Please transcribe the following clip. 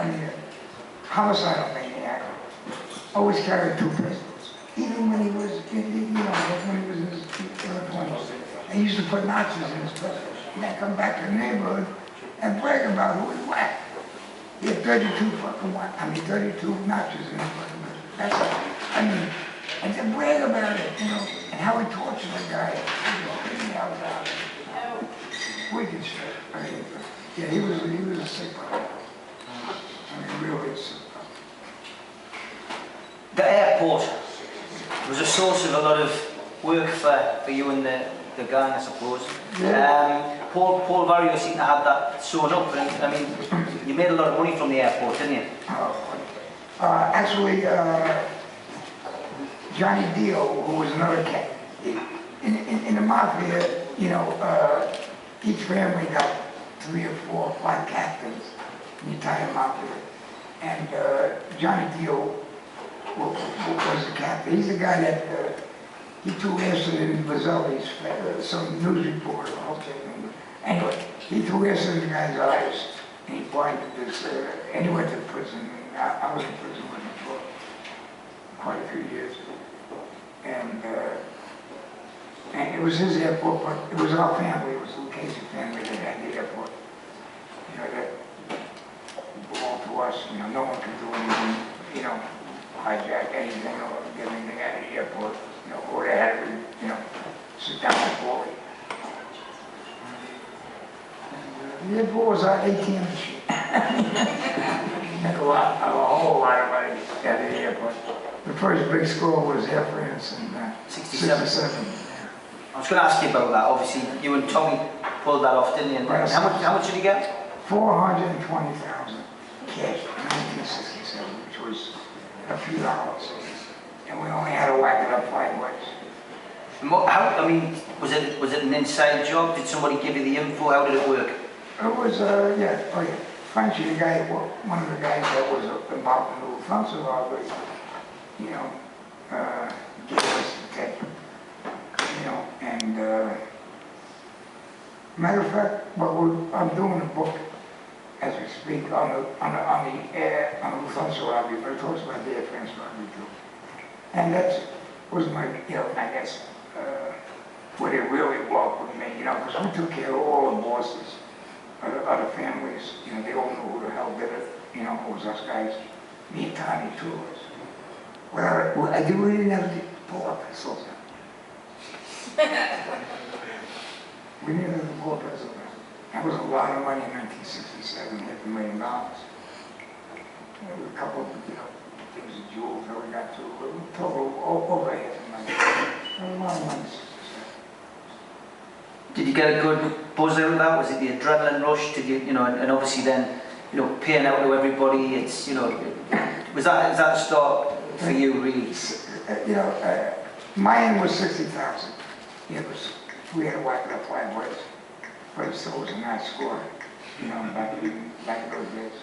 I mean, homicidal maniac, always carried 2 pistols. Even when he was, when he was in his early 20s. And he used to put notches in his pistol. And then come back to the neighborhood and brag about who he whacked. He had 32 notches in his fucking pistol. That's all. I mean, and to brag about it, and how he tortured the guy. Wicked shit. I mean, yeah, he was a sick brother. I mean, really a sick brother. The airport was a source of a lot of work for you and the gang, I suppose. Yeah. Paul Vario seemed to have that sewn up, and I mean, you made a lot of money from the airport, didn't you? Actually, Johnny Dio, who was another cat, in the mafia, each family got 3 or 4 or 5 captains in the entire mafia. And Johnny Dio was the captain. He's the guy that he threw acid in Bazzelli's, some news reporter. Anyway, he threw acid in the guy's eyes, and he blinded this, and he went to prison. I was in prison with him for quite a few years. And it was his airport, but it was our family, it was the Lucchese family that had the airport. That belonged to us. No one could do anything, hijack anything or get anything out of the airport. Or they had to, sit down and forward. The airport was our ATM machine. Make a whole lot of money out of the airport. The first big score was Air France in 67. I was going to ask you about that. Obviously, you and Tommy pulled that off, didn't you? And how much did you get? 420,000 cash in 1967, which was a few dollars. And we only had to whack it up 5 ways. I mean, was it an inside job? Did somebody give you the info? How did it work? It was, yeah. Frenchy, the guy, one of the guys that was involved in the Lufthansa robbery, gave us the tape. And matter of fact, I'm doing a book as we speak on the Lufthansa robbery, but it talks about the Air France robbery too. And that was my, I guess, where they really walked with me, because we took care of all the bosses, other families, they all knew who the hell did it, it was us guys, me and Tommy, 2 of us. Well, we didn't have to pull up pistols. We didn't have to pull up pistols. That was a lot of money in 1967, $5 million. There were a couple of, things of jewels that we got to, total over $500,000. A lot of money. Did you get a good buzz out of that? Was it the adrenaline rush? Did you, and obviously then, paying out to everybody, it's, was that the start for you, really? Mine was 60,000. We had to whack it up 5 ways, but it still was a nice score, back in those days.